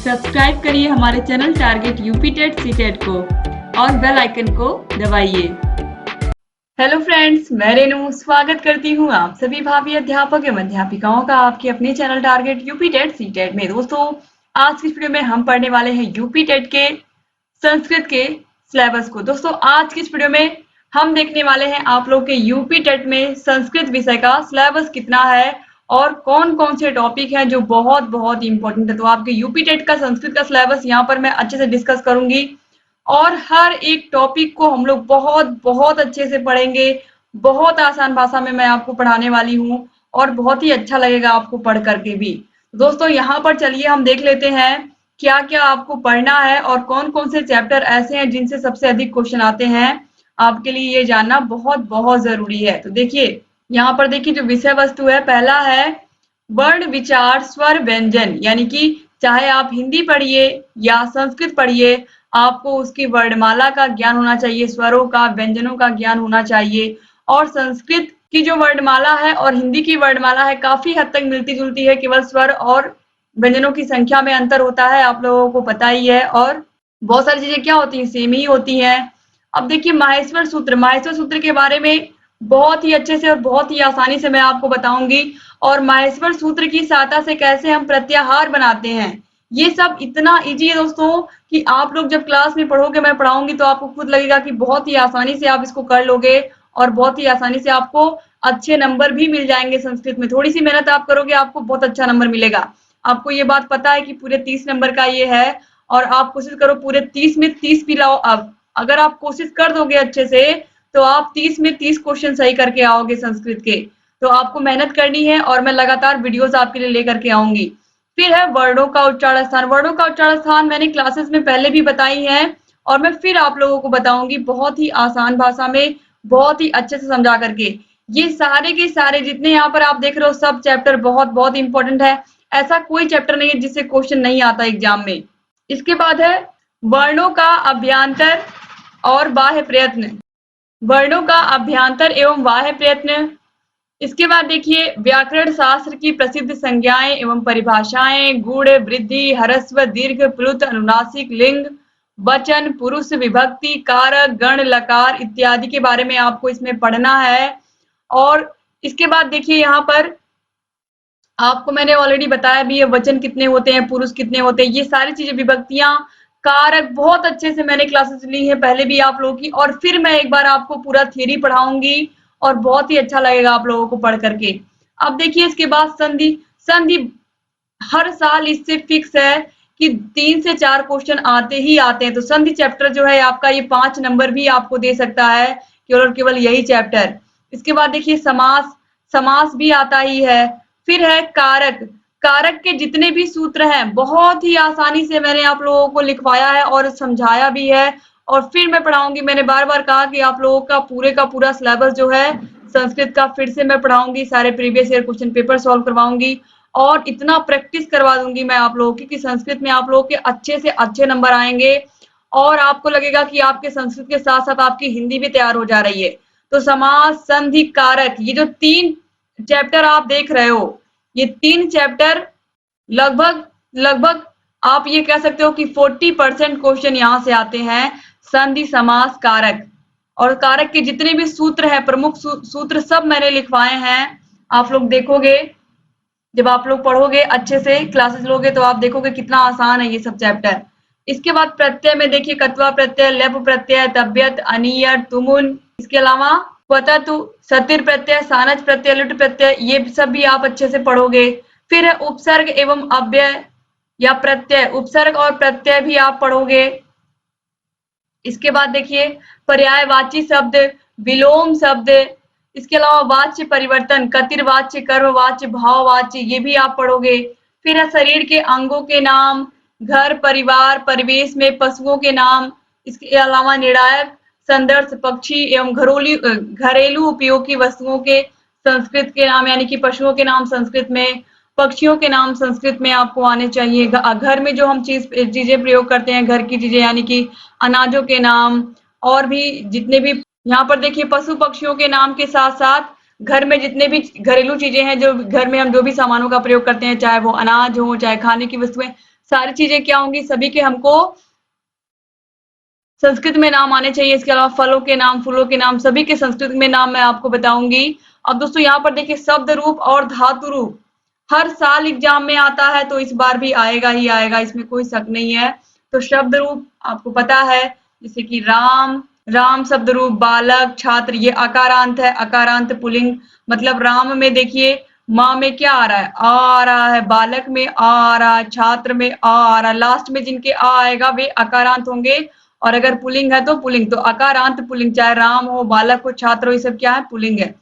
Subscribe करिए हमारे channel target UP TET CTET को और बेल आइकन को दबाइए। हेलो फ्रेंड्स, मैं रेनू स्वागत करती हूँ आप सभी भावी अध्यापक एवं अध्यापिकाओं का आपके अपने channel target UP TET CTET में। दोस्तों, आज की वीडियो में हम पढ़ने वाले हैं यूपी टेट के संस्कृत के सिलेबस को। दोस्तों, आज की इस वीडियो में हम देखने वाले हैं आप लोग के यूपी टेट में संस्कृत विषय का सिलेबस कितना है और कौन कौन से टॉपिक हैं जो बहुत बहुत इंपॉर्टेंट है। तो आपके यूपी टेट का संस्कृत का सिलेबस यहाँ पर मैं अच्छे से डिस्कस करूंगी और हर एक टॉपिक को हम लोग बहुत बहुत अच्छे से पढ़ेंगे। बहुत आसान भाषा में मैं आपको पढ़ाने वाली हूँ और बहुत ही अच्छा लगेगा आपको पढ़ करके भी। दोस्तों, यहाँ पर चलिए हम देख लेते हैं क्या क्या आपको पढ़ना है और कौन कौन से चैप्टर ऐसे हैं जिनसे सबसे अधिक क्वेश्चन आते हैं। आपके लिए ये जानना बहुत बहुत जरूरी है। तो देखिए, यहाँ पर देखिए जो विषय वस्तु है, पहला है वर्ण विचार स्वर व्यंजन, यानी कि चाहे आप हिंदी पढ़िए या संस्कृत पढ़िए, आपको उसकी वर्णमाला का ज्ञान होना चाहिए, स्वरों का, व्यंजनों का ज्ञान होना चाहिए। और संस्कृत की जो वर्णमाला है और हिंदी की वर्णमाला है काफी हद तक मिलती जुलती है, केवल स्वर और व्यंजनों की संख्या में अंतर होता है, आप लोगों को पता ही है। और बहुत सारी चीजें क्या होती हैं, सेम ही होती हैं। अब देखिए माहेश्वर सूत्र के बारे में बहुत ही अच्छे से और बहुत ही आसानी से मैं आपको बताऊंगी और माहेश्वर सूत्र की सहायता से कैसे हम प्रत्याहार बनाते हैं, ये सब इतना इजी है दोस्तों कि आप लोग जब क्लास में पढ़ोगे, मैं पढ़ाऊंगी तो आपको खुद लगेगा कि बहुत ही आसानी से आप इसको कर लोगे और बहुत ही आसानी से आपको अच्छे नंबर भी मिल जाएंगे। संस्कृत में थोड़ी सी मेहनत आप करोगे, आपको बहुत अच्छा नंबर मिलेगा। आपको ये बात पता है कि पूरे 30 नंबर का ये है और आप कोशिश करो पूरे 30 में 30 भी लाओ। अब अगर आप कोशिश कर दोगे अच्छे से तो आप 30 में 30 क्वेश्चन सही करके आओगे संस्कृत के। तो आपको मेहनत करनी है और मैं लगातार वीडियोस आपके लिए लेकर के आऊंगी। फिर है वर्णों का उच्चारण स्थान। वर्णों का उच्चारण स्थान मैंने क्लासेस में पहले भी बताई है और मैं फिर आप लोगों को बताऊंगी बहुत ही आसान भाषा में, बहुत ही अच्छे से समझा करके। ये सारे के सारे जितने यहाँ पर आप देख रहे हो सब चैप्टर बहुत बहुत इंपॉर्टेंट है। ऐसा कोई चैप्टर नहीं है जिससे क्वेश्चन नहीं आता एग्जाम में। इसके बाद है वर्णों का अभ्यांतर और बाह्य प्रयत्न। वर्णों का अभ्यांतर एवं बाह्य प्रयत्न। इसके बाद देखिए व्याकरण शास्त्र की प्रसिद्ध संज्ञाएं एवं परिभाषाएं, गुण, वृद्धि, ह्रस्व, दीर्घ, प्लुत, अनुनासिक, लिंग, वचन, पुरुष, विभक्ति, कारक, गण, लकार इत्यादि के बारे में आपको इसमें पढ़ना है। और इसके बाद देखिए यहाँ पर आपको मैंने ऑलरेडी बताया भी है वचन कितने होते हैं, पुरुष कितने होते हैं, ये सारी चीजें, विभक्तियां, कारक बहुत अच्छे से मैंने क्लासेस ली है पहले भी आप लोगों की, और फिर मैं एक बार आपको पूरा थ्योरी पढ़ाऊंगी और बहुत ही अच्छा लगेगा आप लोगों को पढ़ करके। अब देखिए इसके बाद संधि। संधि हर साल इससे फिक्स है कि 3 से 4 क्वेश्चन आते ही आते हैं। तो संधि चैप्टर जो है आपका ये 5 नंबर भी आपको दे सकता है, केवल और केवल यही चैप्टर। इसके बाद देखिए समास। समास भी आता ही है। फिर है कारक। कारक के जितने भी सूत्र हैं बहुत ही आसानी से मैंने आप लोगों को लिखवाया है और समझाया भी है और फिर मैं पढ़ाऊंगी। मैंने बार बार कहा कि आप लोगों का पूरा सिलेबस जो है संस्कृत का फिर से मैं पढ़ाऊंगी, सारे previous year question paper solve करवाऊंगी और इतना प्रैक्टिस करवा दूंगी मैं आप लोगों की कि संस्कृत में आप लोगों के अच्छे से अच्छे नंबर आएंगे और आपको लगेगा कि आपके संस्कृत के साथ साथ आपकी हिंदी भी तैयार हो जा रही है। तो समास, संधि, कारक, ये जो 3 चैप्टर आप देख रहे हो, ये 3 चैप्टर लगभग आप ये कह सकते हो कि 40% क्वेश्चन यहाँ से आते हैं। संधि, समास, कारक और कारक के जितने भी सूत्र हैं, प्रमुख सूत्र सब मैंने लिखवाए हैं। आप लोग देखोगे, जब आप लोग पढ़ोगे अच्छे से क्लासेस लोगे तो आप देखोगे कितना आसान है ये सब चैप्टर। इसके बाद प्रत्यय में देखिए कत्वा प्रत्यय, लेप प्रत्यय, तब्यत, अनियर, तुमुन, इसके अलावा क्वततु, सतिर प्रत्यय, सानच प्रत्यय, लुट प्रत्यय, ये सब भी आप अच्छे से पढ़ोगे। फिर है उपसर्ग एवं अव्यय या प्रत्यय। उपसर्ग और प्रत्यय भी आप पढ़ोगे। इसके बाद देखिए पर्यायवाची शब्द, विलोम शब्द, इसके अलावा वाच्य परिवर्तन, कतिर्वाच्य, कर्मवाच्य, भाववाच्य, ये भी आप पढ़ोगे। फिर है शरीर के अंगों के नाम, घर, परिवार, परिवेश में पशुओं के नाम, इसके अलावा निर्णायक, संदर्भ, पक्षी एवं घरेलू उपयोग की वस्तुओं के संस्कृत के नाम, यानी कि पशुओं के नाम संस्कृत में, पक्षियों के नाम संस्कृत में आपको आने चाहिए। घर में जो हम चीजें प्रयोग करते हैं, घर की चीजें, यानी कि अनाजों के नाम और भी जितने भी, यहाँ पर देखिए पशु पक्षियों के नाम के साथ साथ घर में जितने भी घरेलू चीजें हैं, जो घर में हम जो भी सामानों का प्रयोग करते हैं, चाहे वो अनाज हो, चाहे खाने की वस्तुएं, सारी चीजें क्या होंगी, सभी के हमको संस्कृत में नाम आने चाहिए। इसके अलावा फलों के नाम, फूलों के नाम, सभी के संस्कृत में नाम मैं आपको बताऊंगी। अब दोस्तों यहाँ पर देखिए शब्द रूप और धातु रूप हर साल एग्जाम में आता है, तो इस बार भी आएगा ही आएगा, इसमें कोई शक नहीं है। तो शब्द रूप आपको पता है, जैसे कि राम, राम शब्द रूप, बालक, छात्र, ये अकारांत है, अकारांत पुल्लिंग। मतलब राम में देखिए माँ में क्या आ रहा है, आ रहा है, बालक में आ रहा है, छात्र में आ रहा है, लास्ट में जिनके आएगा वे अकारांत होंगे। और अगर पुल्लिंग है तो पुल्लिंग, तो अकारांत पुल्लिंग, चाहे राम हो, बालक हो, छात्र हो, ये सब क्या है, पुल्लिंग है।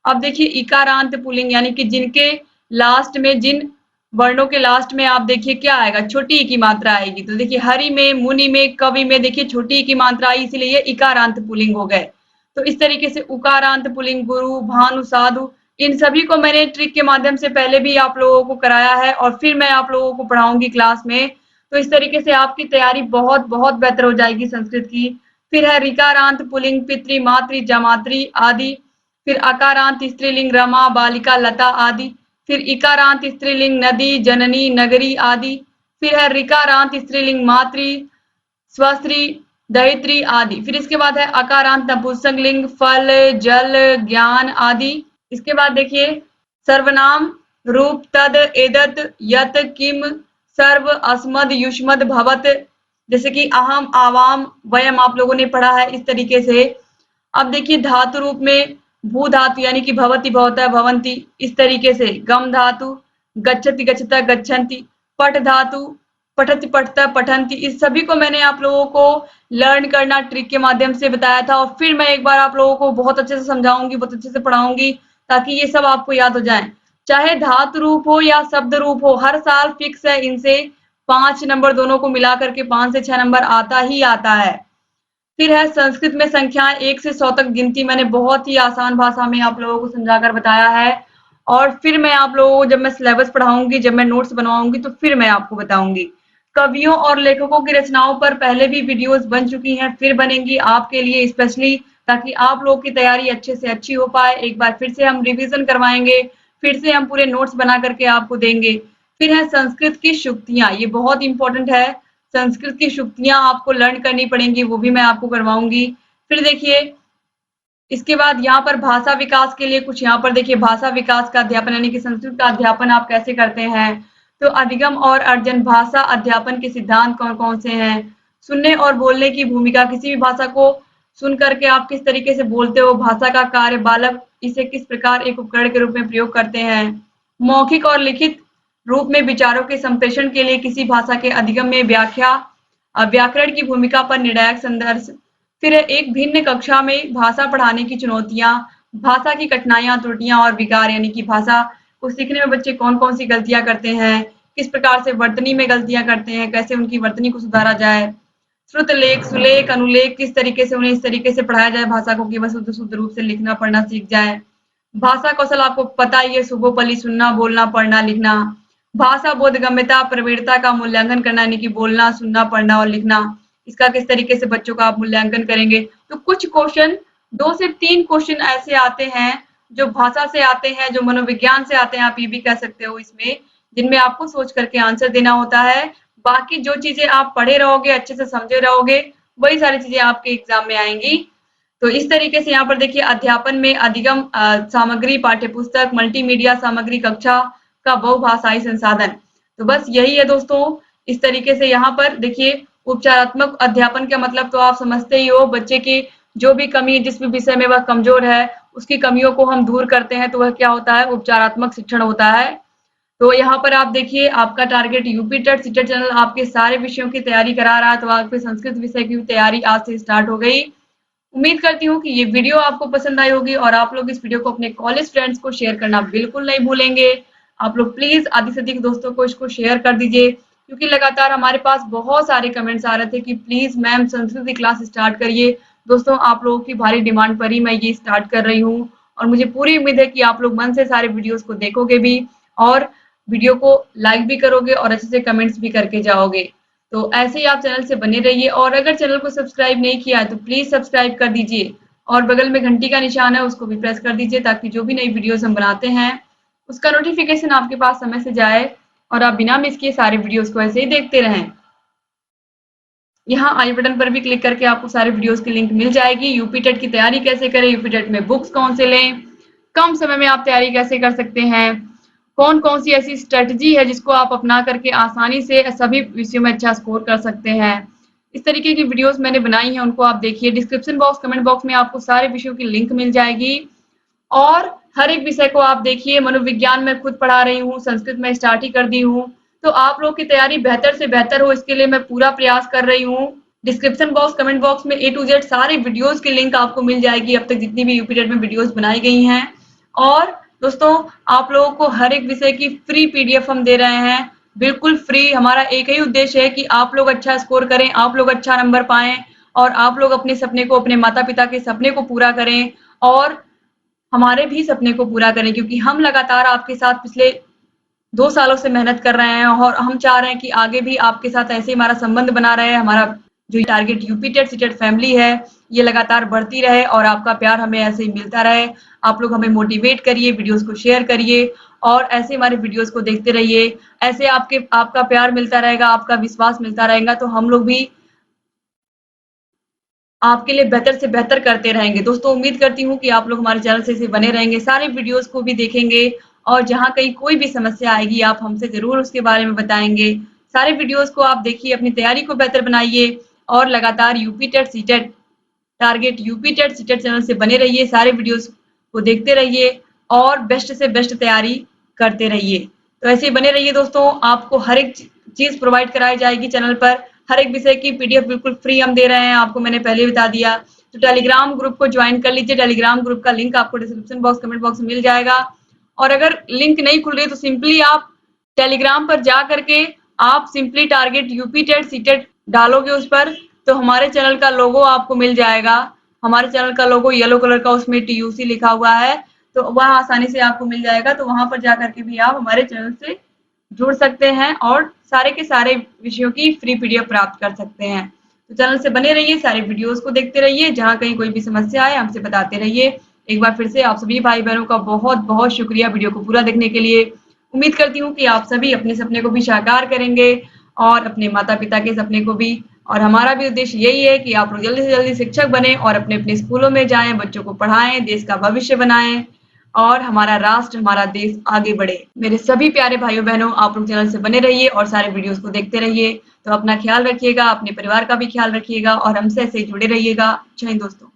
अब देखिए इकारांत पुल्लिंग, यानी कि जिनके लास्ट में, जिन वर्णों के लास्ट में आप देखिए क्या आएगा, छोटी ई की मात्रा आएगी। तो देखिए हरि में, मुनि में, कवि में देखिए छोटी ई की मात्रा आई, इसलिए ये इकारांत पुल्लिंग हो गए। तो इस तरीके से उकारांत पुल्लिंग, गुरु, भानु, साधु, इन सभी को मैंने ट्रिक के माध्यम से पहले भी आप लोगों को कराया है और फिर मैं आप लोगों को पढ़ाऊंगी क्लास में। तो इस तरीके से आपकी तैयारी बहुत बहुत बेहतर हो जाएगी संस्कृत की। फिर है ऋकारांत पुल्लिंग, पितृ, मातृ, जमातृ आदि। फिर अकारांत स्त्रीलिंग, रमा, बालिका, लता आदि। फिर इकारांत स्त्रीलिंग, नदी, जननी, नगरी आदि। फिर है ऋकारांत स्त्रीलिंग, मातृ, स्वस्त्री, दरिद्री आदि। फिर इसके बाद है अकारांत नपुंसकलिंग, फल, जल, ज्ञान आदि। इसके बाद देखिए सर्वनाम रूप, तद, एदत, यत, किम, सर्व, अस्मद, युष्मद, भवत, जैसे कि अहम, आवाम, वयम आप लोगों ने पढ़ा है इस तरीके से। अब देखिए धातु रूप में भू धातु, यानी कि भवति, भवता, भवंती, इस तरीके से। गम धातु गच्छति, गच्छता, गच्छन्ति। पठ धातु पठति, पठता, पठन्ति। इस सभी को मैंने आप लोगों को लर्न करना ट्रिक के माध्यम से बताया था और फिर मैं एक बार आप लोगों को बहुत अच्छे से समझाऊंगी, बहुत अच्छे से पढ़ाऊंगी, ताकि ये सब आपको याद हो जाए। चाहे धातु रूप हो या शब्द रूप हो, हर साल फिक्स है, इनसे 5 नंबर दोनों को मिला करके 5 से 6 नंबर आता ही आता है। फिर है संस्कृत में संख्याएं 1 से 100 तक गिनती, मैंने बहुत ही आसान भाषा में आप लोगों को समझाकर बताया है। और फिर मैं आप लोगों को जब मैं सिलेबस पढ़ाऊंगी, जब मैं नोट्स बनवाऊंगी, तो फिर मैं आपको बताऊंगी। कवियों और लेखकों की रचनाओं पर पहले भी वीडियोस बन चुकी हैं, फिर बनेंगी आपके लिए स्पेशली, ताकि आप लोग की तैयारी अच्छे से अच्छी हो पाए। एक बार फिर से हम रिवीजन करवाएंगे, फिर से हम पूरे नोट्स बना करके आपको देंगे। फिर है संस्कृत की शुक्तियां, ये बहुत इंपॉर्टेंट है। संस्कृत की शुक्तियां आपको लर्न करनी पड़ेंगी, वो भी मैं आपको करवाऊंगी। फिर देखिए इसके बाद यहाँ पर भाषा विकास के लिए कुछ, यहाँ पर देखिए भाषा विकास का अध्यापन, यानी कि संस्कृत का अध्यापन आप कैसे करते हैं। तो अधिगम और अर्जन, भाषा अध्यापन के सिद्धांत कौन कौन से हैं। सुनने और बोलने की भूमिका, किसी भी भाषा को सुन करके आप किस तरीके से बोलते हो। भाषा का कार्य, बालक इसे किस प्रकार एक उपकरण के रूप में प्रयोग करते हैं। मौखिक और लिखित रूप में विचारों के संप्रेषण के लिए किसी भाषा के अधिगम में व्याख्या, व्याकरण की भूमिका पर निर्णायक संदर्भ। फिर एक भिन्न कक्षा में भाषा पढ़ाने की चुनौतियां, भाषा की कठिनाइयां, त्रुटियां और विकार, यानी कि भाषा को सीखने में बच्चे कौन कौन सी गलतियां करते हैं, किस प्रकार से वर्तनी में गलतियां करते हैं, कैसे उनकी वर्तनी को सुधारा जाए। श्रुत लेख, सुलेख, अनुलेख, किस तरीके से उन्हें इस तरीके से पढ़ाया जाए भाषा को कि वह शुद्ध शुद्ध रूप से लिखना पढ़ना सीख जाए। भाषा कौशल आपको पता ही है, सुबोपली, सुनना, बोलना, पढ़ना, लिखना। भाषा बोधगम्यता, प्रवीणता का मूल्यांकन करना, यानी कि बोलना, सुनना, पढ़ना और लिखना। इसका किस तरीके से बच्चों का आप मूल्यांकन करेंगे। तो कुछ क्वेश्चन, 2 से 3 क्वेश्चन ऐसे आते हैं जो भाषा से आते हैं, जो मनोविज्ञान से आते हैं, आप ये भी कह सकते हो इसमें, जिनमें आपको सोच करके आंसर देना होता है। बाकी जो चीजें आप पढ़े रहोगे, अच्छे से समझे रहोगे, वही सारी चीजें आपके एग्जाम में आएंगी। तो इस तरीके से यहाँ पर देखिए अध्यापन में अधिगम सामग्री, पाठ्यपुस्तक, मल्टीमीडिया सामग्री, कक्षा का बहुभाषाई संसाधन। तो बस यही है दोस्तों। इस तरीके से यहाँ पर देखिए उपचारात्मक अध्यापन का मतलब तो आप समझते ही हो, बच्चे की जो भी कमी, जिस भी विषय में वह कमजोर है, उसकी कमियों को हम दूर करते हैं, तो वह क्या होता है, उपचारात्मक शिक्षण होता है। तो यहाँ पर आप देखिए आपका target UP TET CTET channel आपके सारे विषयों की तैयारी करा रहा है। तो आपके संस्कृत विषय की तैयारी आज से स्टार्ट हो गई। उम्मीद करती हूँ कि ये वीडियो आपको पसंद आई होगी और आप लोग इस वीडियो को अपने कॉलेज फ्रेंड्स को शेयर करना बिल्कुल नहीं भूलेंगे। आप लोग प्लीज अधिक से अधिक दोस्तों को इसको शेयर कर दीजिए, क्योंकि लगातार हमारे पास बहुत सारे कमेंट्स आ रहे थे कि प्लीज मैम संस्कृत की क्लास स्टार्ट करिए। दोस्तों आप लोगों की भारी डिमांड पर ही मैं ये स्टार्ट कर रही हूँ और मुझे पूरी उम्मीद है कि आप लोग मन से सारे वीडियोस को देखोगे भी और वीडियो को लाइक भी करोगे और अच्छे से कमेंट्स भी करके जाओगे। तो ऐसे ही आप चैनल से बने रहिए और अगर चैनल को सब्सक्राइब नहीं किया है तो प्लीज सब्सक्राइब कर दीजिए और बगल में घंटी का निशान है उसको भी प्रेस कर दीजिए, ताकि जो भी नई वीडियोस हम बनाते हैं उसका नोटिफिकेशन आपके पास समय से जाए। और आप बिना मिस किए सारे वीडियोस को ऐसे ही देखते रहें। यहाँ आई बटन पर भी क्लिक करके आपको सारे वीडियोस की लिंक मिल जाएगी। यूपी टेट की तैयारी कैसे करें, यूपी टेट में बुक्स कौन से लें, कम समय में आप तैयारी कैसे कर सकते हैं, कौन कौन सी ऐसी स्ट्रेटजी है जिसको आप अपना करके आसानी से सभी विषयों में अच्छा स्कोर कर सकते हैं। इस तरीके की वीडियोस मैंने बनाई हैं, उनको आप देखिए। डिस्क्रिप्शन बॉक्स, कमेंट बॉक्स में आपको सारे विषयों की लिंक मिल जाएगी। और हर एक विषय को आप देखिए। मनोविज्ञान में खुद पढ़ा रही हूँ, संस्कृत में स्टार्ट ही कर दी हूँ, तो आप लोग की तैयारी बेहतर से बेहतर हो, इसके लिए मैं पूरा प्रयास कर रही हूँ। डिस्क्रिप्शन बॉक्स, कमेंट बॉक्स में A to Z सारे वीडियोस की लिंक आपको मिल जाएगी, अब तक जितनी भी यूपी टेट में वीडियोस बनाई गई हैं। और दोस्तों, आप लोगों को हर एक विषय की फ्री PDF हम दे रहे हैं, बिल्कुल फ्री। हमारा एक ही उद्देश्य है कि आप लोग अच्छा स्कोर करें, आप लोग अच्छा नंबर पाएं और आप लोग अपने सपने को, अपने माता पिता के सपने को पूरा करें और हमारे भी सपने को पूरा करें, क्योंकि हम लगातार आपके साथ पिछले 2 सालों से मेहनत कर रहे हैं और हम चाह रहे हैं कि आगे भी आपके साथ ऐसे ही हमारा संबंध बना रहे। हमारा जो target UP TET CTET family है, ये लगातार बढ़ती रहे और आपका प्यार हमें ऐसे ही मिलता रहे। आप लोग हमें मोटिवेट करिए, वीडियोस को शेयर करिए और ऐसे हमारे वीडियोस को देखते रहिए। ऐसे आपका प्यार मिलता रहेगा, आपका विश्वास मिलता रहेगा, तो हम लोग भी आपके लिए बेहतर से बेहतर करते रहेंगे। दोस्तों, उम्मीद करती हूँ कि आप लोग हमारे चैनल से ऐसे बने रहेंगे, सारे वीडियोस को भी देखेंगे और जहाँ कहीं कोई भी समस्या आएगी आप हमसे ज़रूर उसके बारे में बताएँगे। सारे वीडियोस को आप देखिए, अपनी तैयारी को बेहतर बनाइए और लगातार UP TET CTET target UP TET CTET channel से बने रहिए, सारे वीडियोस को देखते रहिए और बेस्ट से बेस्ट तैयारी करते रहिए। तो ऐसे ही बने रहिए दोस्तों, आपको हर एक चीज़ प्रोवाइड कराई जाएगी चैनल पर। हर एक विषय की PDF बिल्कुल फ्री हम दे रहे हैं, आपको मैंने पहले ही बता दिया। तो टेलीग्राम ग्रुप को ज्वाइन कर लीजिए। टेलीग्राम ग्रुप का लिंक आपको डिस्क्रिप्शन बॉक्स, कमेंट बॉक्स में मिल जाएगा। और अगर लिंक नहीं खुल रही तो सिंपली आप टेलीग्राम पर जा करके आप simply target UP TET CTET डालोगे उस पर, तो हमारे चैनल का लोगो आपको मिल जाएगा। हमारे चैनल का लोगो येलो कलर का, उसमें TUC लिखा हुआ है, तो वह आसानी से आपको मिल जाएगा। तो वहां पर जा करके भी आप हमारे चैनल से जुड़ सकते हैं और सारे के सारे विषयों की फ्री PDF प्राप्त कर सकते हैं। तो चैनल से बने रहिए, सारे वीडियोस को देखते रहिए, जहाँ कहीं कोई भी समस्या आए हमसे बताते रहिए। एक बार फिर से आप सभी भाई बहनों का बहुत बहुत शुक्रिया वीडियो को पूरा देखने के लिए। उम्मीद करती हूँ कि आप सभी अपने सपने को भी साकार करेंगे और अपने माता पिता के सपने को भी। और हमारा भी उद्देश्य यही है कि आप लोग जल्दी से जल्दी शिक्षक बने और अपने अपने स्कूलों में जाएं, बच्चों को पढ़ाएं, देश का भविष्य बनाएं और हमारा राष्ट्र, हमारा देश आगे बढ़े। मेरे सभी प्यारे भाइयों बहनों, आप लोग चैनल से बने रहिए और सारे वीडियोस को देखते रहिए। तो अपना ख्याल रखिएगा, अपने परिवार का भी ख्याल रखिएगा और हमसे ऐसे ही जुड़े रहिएगा। जय हिंद दोस्तों।